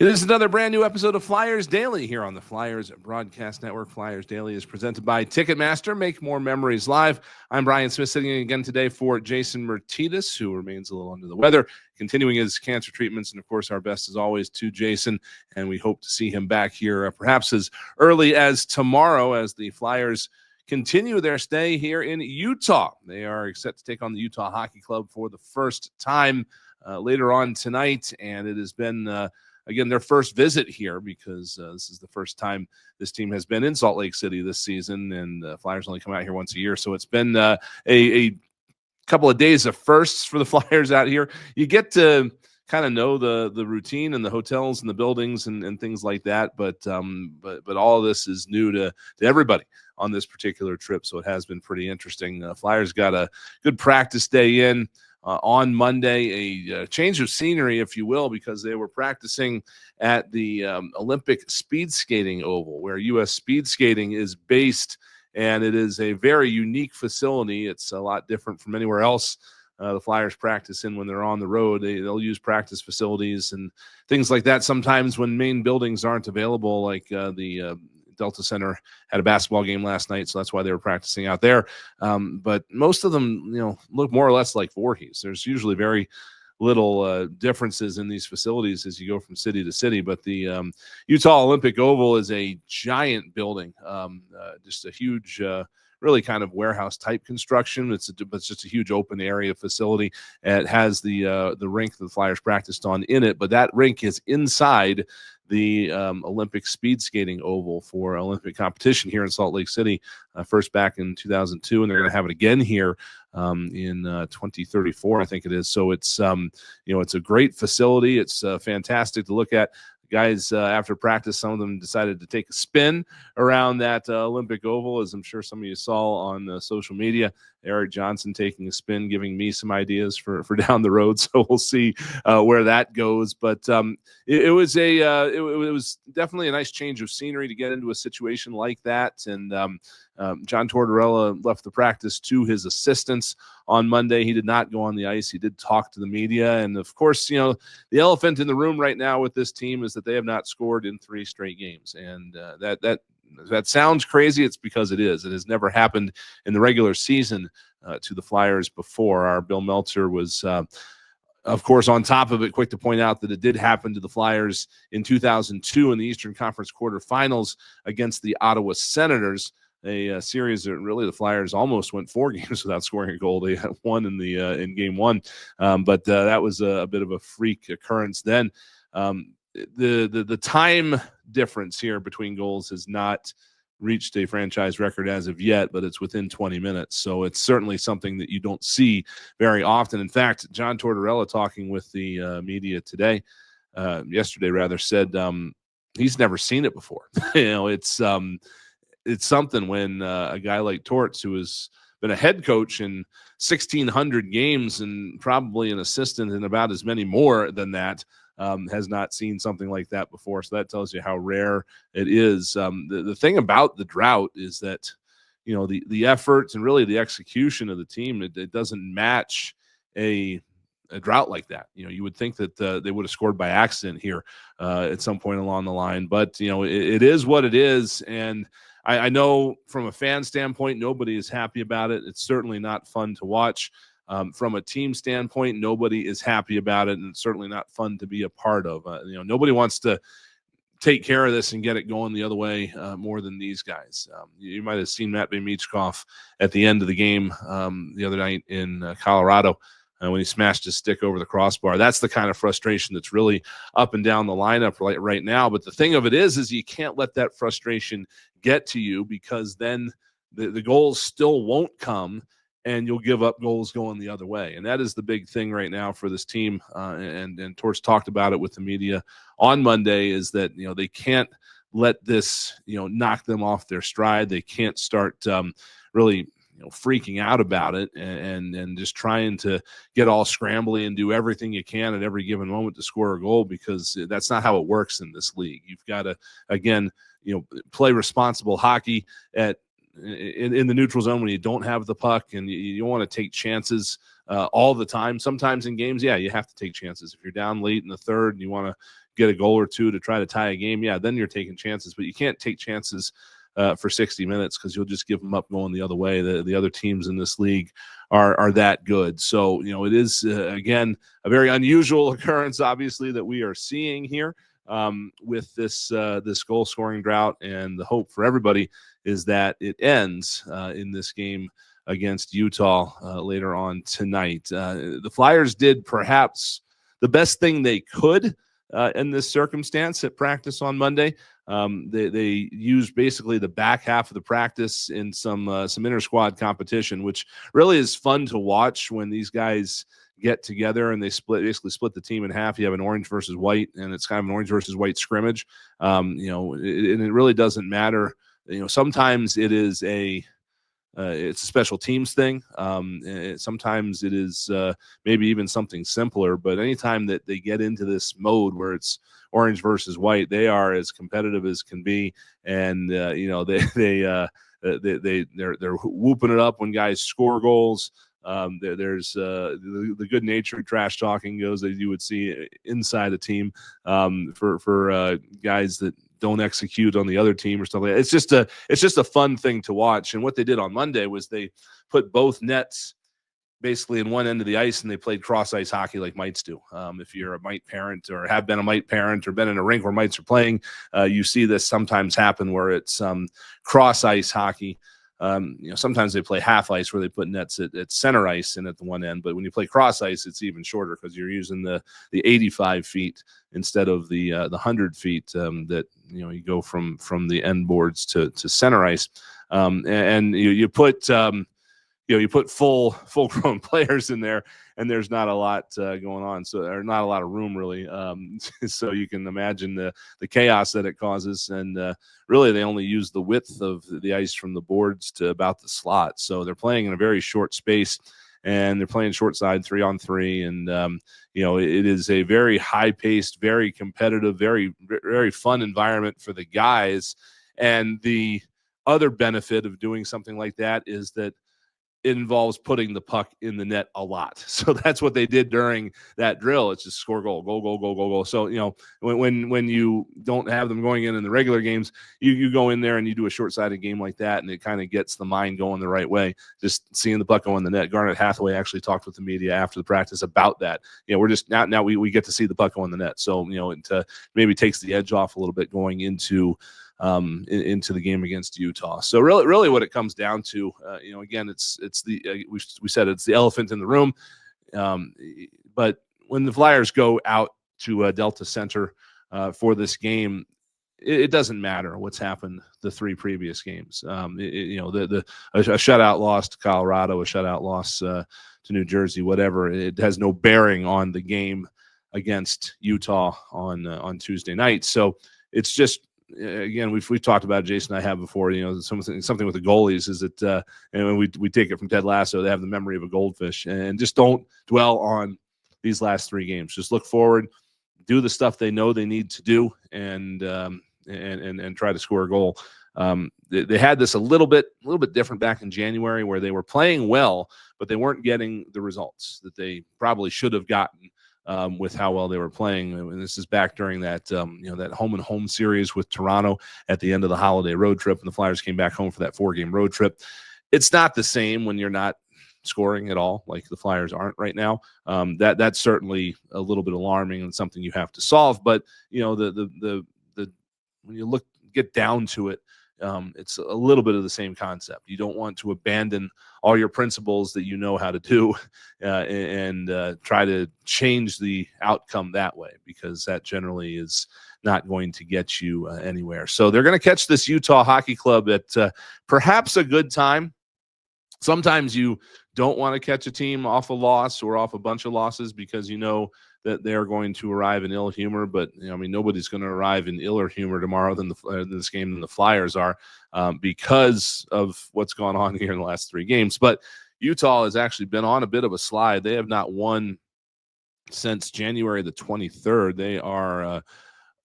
It is another brand new episode of Flyers Daily here on the Flyers Broadcast Network. Flyers Daily is presented by Ticketmaster. Make more memories live. I'm Brian Smith, sitting in again today for Jason Myrtetus, who remains a little under the weather, continuing his cancer treatments. And, of course, our best as always to Jason. And we hope to see him back here perhaps as early as tomorrow as the Flyers continue their stay here in Utah. They are set to take on the Utah Hockey Club for the first time later on tonight. And it has been again, their first visit here because this is the first time this team has been in Salt Lake City this season, and Flyers only come out here once a year. So it's been a couple of days of firsts for the Flyers out here. You get to kind of know the routine and the hotels and the buildings and things like that, but all of this is new to everybody on this particular trip, so it has been pretty interesting. Flyers got a good practice day in on Monday, a change of scenery, if you will, because they were practicing at the Olympic Speed Skating Oval, where U.S. Speed Skating is based, and it is a very unique facility. It's a lot different from anywhere else the Flyers practice in when they're on the road. They'll use practice facilities and things like that sometimes when main buildings aren't available, like the Delta Center had a basketball game last night, so that's why they were practicing out there. But most of them, look more or less like Voorhees. There's usually very little differences in these facilities as you go from city to city. But the Utah Olympic Oval is a giant building, just a huge, really kind of warehouse type construction. It's just a huge open area facility. It has the rink that the Flyers practiced on in it, but that rink is inside the Olympic speed skating oval for Olympic competition here in Salt Lake City, first back in 2002, and they're going to have it again here in 2034, I think it is. So it's it's a great facility. It's fantastic to look at. Guys, after practice, some of them decided to take a spin around that Olympic Oval, as I'm sure some of you saw on social media. Eric Johnson taking a spin, giving me some ideas for down the road. So we'll see where that goes. But it was definitely a nice change of scenery to get into a situation like that. And John Tortorella left the practice to his assistants on Monday. He did not go on the ice. He did talk to the media. And, of course, the elephant in the room right now with this team is that they have not scored in 3 straight games. And that sounds crazy. It's because it is. It has never happened in the regular season to the Flyers before. Our Bill Meltzer was of course, on top of it, quick to point out that it did happen to the Flyers in 2002 in the Eastern Conference quarterfinals against the Ottawa Senators, a series that really the Flyers almost went 4 games without scoring a goal. They had one in game 1, but that was a bit of a freak occurrence then. The time difference here between goals has not reached a franchise record as of yet, but it's within 20 minutes. So it's certainly something that you don't see very often. In fact, John Tortorella, talking with the media yesterday rather, said he's never seen it before. It's something when a guy like Torts, who has been a head coach in 1,600 games and probably an assistant in about as many more than that, has not seen something like that before. So that tells you how rare it is. The thing about the drought is that, the efforts and really the execution of the team, it doesn't match a drought like that. You would think that they would have scored by accident here at some point along the line. But, it is what it is. And I know from a fan standpoint, nobody is happy about it. It's certainly not fun to watch. From a team standpoint, nobody is happy about it, and it's certainly not fun to be a part of. Nobody wants to take care of this and get it going the other way more than these guys. You might have seen Matt Michkov at the end of the game the other night in Colorado when he smashed his stick over the crossbar. That's the kind of frustration that's really up and down the lineup right now. But the thing of it is you can't let that frustration get to you, because then the goals still won't come, and you'll give up goals going the other way. And that is the big thing right now for this team. And Torts talked about it with the media on Monday, is that, they can't let this, knock them off their stride. They can't start really, freaking out about it and just trying to get all scrambly and do everything you can at every given moment to score a goal, because that's not how it works in this league. You've got to, again, play responsible hockey in the neutral zone when you don't have the puck, and you don't want to take chances all the time. Sometimes in games, yeah, you have to take chances. If you're down late in the third and you want to get a goal or two to try to tie a game, yeah, then you're taking chances. But you can't take chances for 60 minutes because you'll just give them up going the other way. The other teams in this league are that good. So, it is, again, a very unusual occurrence, obviously, that we are seeing here with this goal scoring drought. And the hope for everybody is that it ends in this game against Utah later on tonight. The Flyers did perhaps the best thing they could in this circumstance at practice on Monday. They used basically the back half of the practice in some inter-squad competition, which really is fun to watch when these guys get together and they basically split the team in half. You have an orange versus white, and it's kind of an orange versus white scrimmage. And it really doesn't matter. Sometimes it is it's a special teams thing. Sometimes it is maybe even something simpler, but anytime that they get into this mode where it's orange versus white, they are as competitive as can be. And, they're whooping it up when guys score goals. There's the good natured trash talking goes that you would see inside a team for guys that don't execute on the other team or stuff like that. It's just a fun thing to watch. And what they did on Monday was they put both nets basically in one end of the ice and they played cross ice hockey like mites do. If you're a mite parent or have been a mite parent or been in a rink where mites are playing, you see this sometimes happen where it's cross ice hockey. Sometimes they play half ice where they put nets at center ice and at the one end, but when you play cross ice, it's even shorter because you're using the 85 feet instead of the 100 feet that you go from the end boards to center ice, and you put you put full grown players in there, and there's not a lot going on, so there's not a lot of room really. So you can imagine the chaos that it causes, and really they only use the width of the ice from the boards to about the slot. So they're playing in a very short space, and they're playing short side 3-on-3, and it is a very high paced, very competitive, very very fun environment for the guys. And the other benefit of doing something like that is that it involves putting the puck in the net a lot. So that's what they did during that drill. It's just score goal, goal. So, when you don't have them going in the regular games, you go in there and you do a short-sided game like that, and it kind of gets the mind going the right way, just seeing the puck go in the net. Garnet Hathaway actually talked with the media after the practice about that. We're just now we get to see the puck go in the net. So, it maybe takes the edge off a little bit going into the game against Utah. So really what it comes down to, again, it's the we said it's the elephant in the room. But when the Flyers go out to Delta Center for this game, it doesn't matter what's happened the three previous games. A shutout loss to Colorado, a shutout loss to New Jersey, whatever. It has no bearing on the game against Utah on Tuesday night. So it's just, again, we've talked about it, Jason and I have before. Something with the goalies is that, and we take it from Ted Lasso, they have the memory of a goldfish, and just don't dwell on these last three games. Just look forward, do the stuff they know they need to do, and try to score a goal. They had this a little bit different back in January, where they were playing well, but they weren't getting the results that they probably should have gotten. With how well they were playing. And this is back during that that home series with Toronto at the end of the holiday road trip, and the Flyers came back home for that 4-game road trip. It's not the same when you're not scoring at all, like the Flyers aren't right now. That's certainly a little bit alarming and something you have to solve. But the when you get down to it, it's a little bit of the same concept. You don't want to abandon all your principles that you know how to do and try to change the outcome that way, because that generally is not going to get you anywhere. So they're going to catch this Utah Hockey Club at perhaps a good time. Sometimes you don't want to catch a team off a loss or off a bunch of losses because you know that they're going to arrive in ill humor. But nobody's going to arrive in iller humor tomorrow than this game than the Flyers are, because of what's gone on here in the last three games. But Utah has actually been on a bit of a slide. They have not won since January the 23rd. They are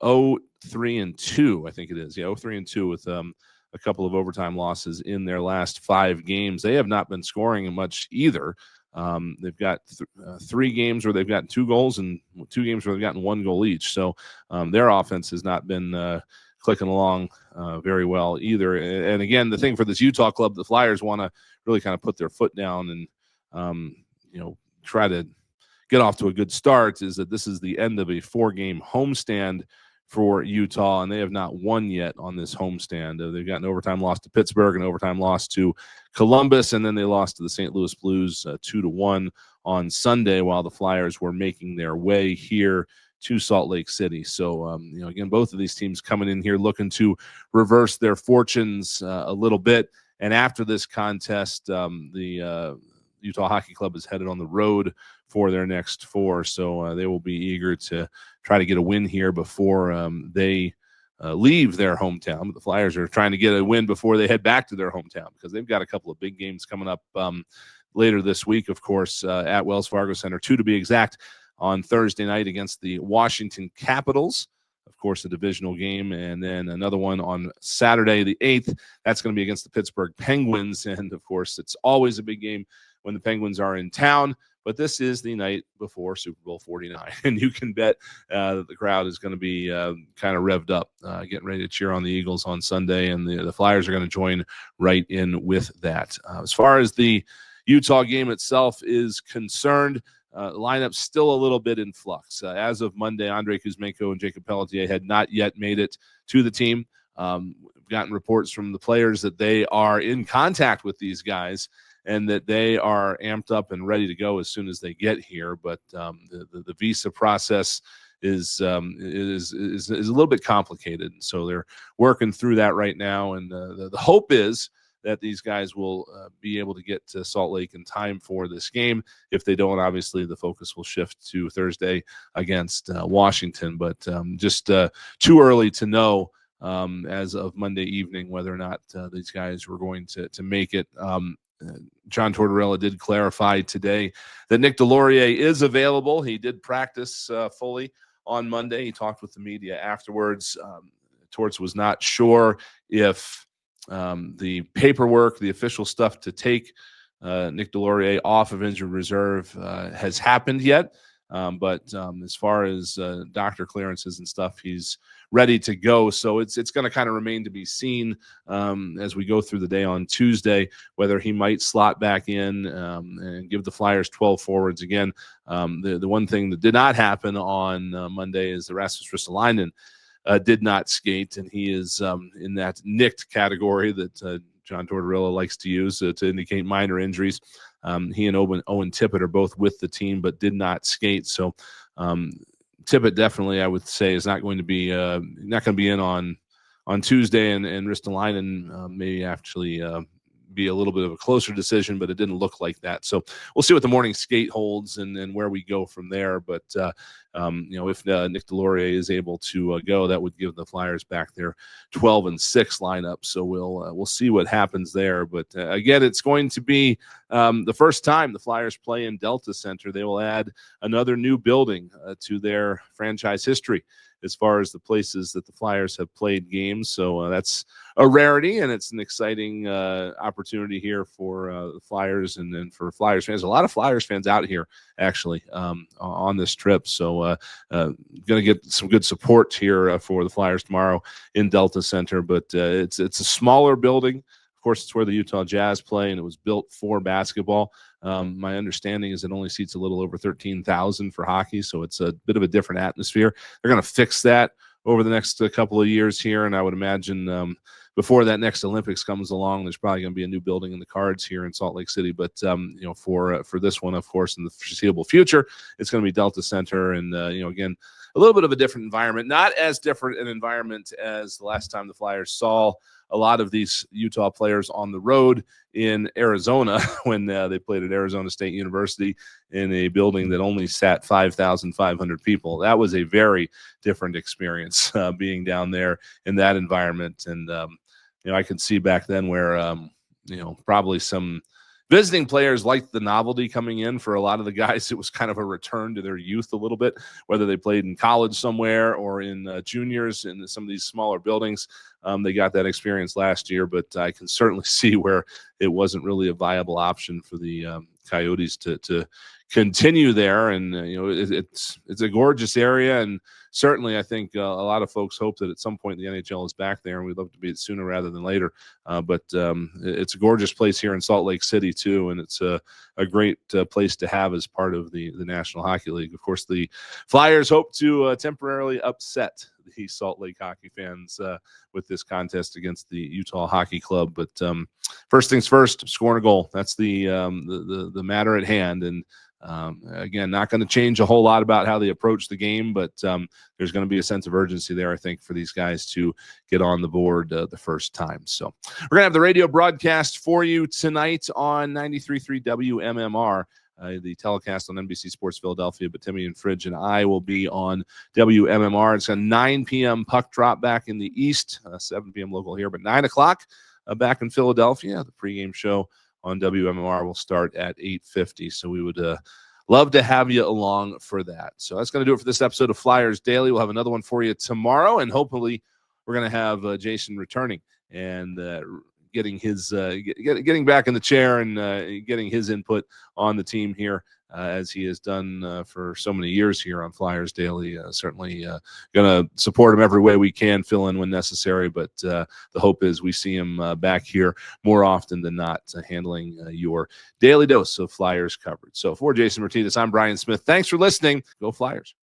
0-3-2, I think it is. Yeah, 0-3-2 with a couple of overtime losses in their last 5 games. They have not been scoring much either. They've got 3 games where they've gotten 2 goals and 2 games where they've gotten 1 goal each. So their offense has not been clicking along very well either. And again, the thing for this Utah club, the Flyers want to really kind of put their foot down and try to get off to a good start, is that this is the end of a 4-game homestand for Utah, and they have not won yet on this homestand. They've got an overtime loss to Pittsburgh, an overtime loss to Columbus, and then they lost to the St. Louis Blues 2-1 on Sunday while the Flyers were making their way here to Salt Lake City. So, again, both of these teams coming in here looking to reverse their fortunes a little bit. And after this contest, the Utah Hockey Club is headed on the road for their next 4. So they will be eager to try to get a win here before they leave their hometown. But the Flyers are trying to get a win before they head back to their hometown, because they've got a couple of big games coming up later this week, of course, at Wells Fargo Center, 2 to be exact, on Thursday night against the Washington Capitals, of course, a divisional game, and then another one on Saturday the 8th. That's going to be against the Pittsburgh Penguins, and, of course, it's always a big game when the Penguins are in town. But this is the night before Super Bowl 49, and you can bet that the crowd is going to be kind of revved up, getting ready to cheer on the Eagles on Sunday, and the Flyers are going to join right in with that. As far as the Utah game itself is concerned, the lineup's still a little bit in flux. As of Monday, Andrei Kuzmenko and Jacob Pelletier had not yet made it to the team. We've gotten reports from the players that they are in contact with these guys and that they are amped up and ready to go as soon as they get here. But the visa process is a little bit complicated, so they're working through that right now. And the hope is that these guys will be able to get to Salt Lake in time for this game. If they don't, obviously the focus will shift to Thursday against Washington. But just too early to know as of Monday evening whether or not these guys were going to make it. John Tortorella did clarify today that Nick Delorier is available. He did practice fully on Monday. He talked with the media afterwards. Torts was not sure if the paperwork, the official stuff to take Nick Delorier off of injured reserve has happened yet. But as far as doctor clearances and stuff, he's ready to go. So it's going to kind of remain to be seen as we go through the day on Tuesday, whether he might slot back in and give the Flyers 12 forwards again. The one thing that did not happen on Monday is the Rasmus Ristolainen did not skate, and he is in that nicked category that John Tortorella likes to use to indicate minor injuries. He and Owen Tippett are both with the team but did not skate. So Tippett definitely, I would say, is not going to be in on Tuesday, and Ristolainen may actually be a little bit of a closer decision, but it didn't look like that. So we'll see what the morning skate holds and where we go from there. But if Nick Delorier is able to go, that would give the Flyers back their 12-6 lineup. So we'll see what happens there. But again, it's going to be the first time the Flyers play in Delta Center. They will add another new building to their franchise history as far as the places that the Flyers have played games. So that's a rarity, and it's an exciting opportunity here for the Flyers and for Flyers fans. A lot of Flyers fans out here, actually, on this trip. So going to get some good support here for the Flyers tomorrow in Delta Center. But it's a smaller building. Of course, it's where the Utah Jazz play, and it was built for basketball. My understanding is it only seats a little over 13,000 for hockey, so it's a bit of a different atmosphere. They're going to fix that over the next couple of years here, and I would imagine before that next Olympics comes along, there's probably going to be a new building in the cards here in Salt Lake City. But for this one, of course, in the foreseeable future, it's going to be Delta Center, and again, a little bit of a different environment. Not as different an environment as the last time the Flyers saw a lot of these Utah players on the road in Arizona when they played at Arizona State University in a building that only sat 5,500 people. That was a very different experience being down there in that environment. And, I could see back then where, probably some visiting players liked the novelty coming in. For a lot of the guys, it was kind of a return to their youth a little bit, whether they played in college somewhere or in juniors in some of these smaller buildings. They got that experience last year, but I can certainly see where it wasn't really a viable option for the Coyotes to continue there. And it's a gorgeous area, and certainly I think a lot of folks hope that at some point the NHL is back there, and we'd love to be it sooner rather than later. But it's a gorgeous place here in Salt Lake City too, and it's a great place to have as part of the National Hockey League. Of course, the Flyers hope to temporarily upset the Salt Lake hockey fans with this contest against the Utah Hockey Club. But first things first, scoring a goal. That's the matter at hand. And again, not going to change a whole lot about how they approach the game, but there's going to be a sense of urgency there, I think, for these guys to get on the board the first time. So we're going to have the radio broadcast for you tonight on 93.3 WMMR. The telecast on NBC Sports Philadelphia, but Timmy and Fridge and I will be on WMMR. It's a 9 p.m. puck drop back in the East, 7 p.m. local here, but 9 o'clock back in Philadelphia. The pregame show on WMMR will start at 8:50, so we would love to have you along for that. So that's going to do it for this episode of Flyers Daily. We'll have another one for you tomorrow, and hopefully we're going to have Jason returning and getting his getting back in the chair and getting his input on the team here as he has done for so many years here on Flyers Daily. Certainly going to support him every way we can, fill in when necessary, but the hope is we see him back here more often than not, handling your daily dose of Flyers coverage. So for Jason Myrtetus, I'm Brian Smith. Thanks for listening. Go Flyers.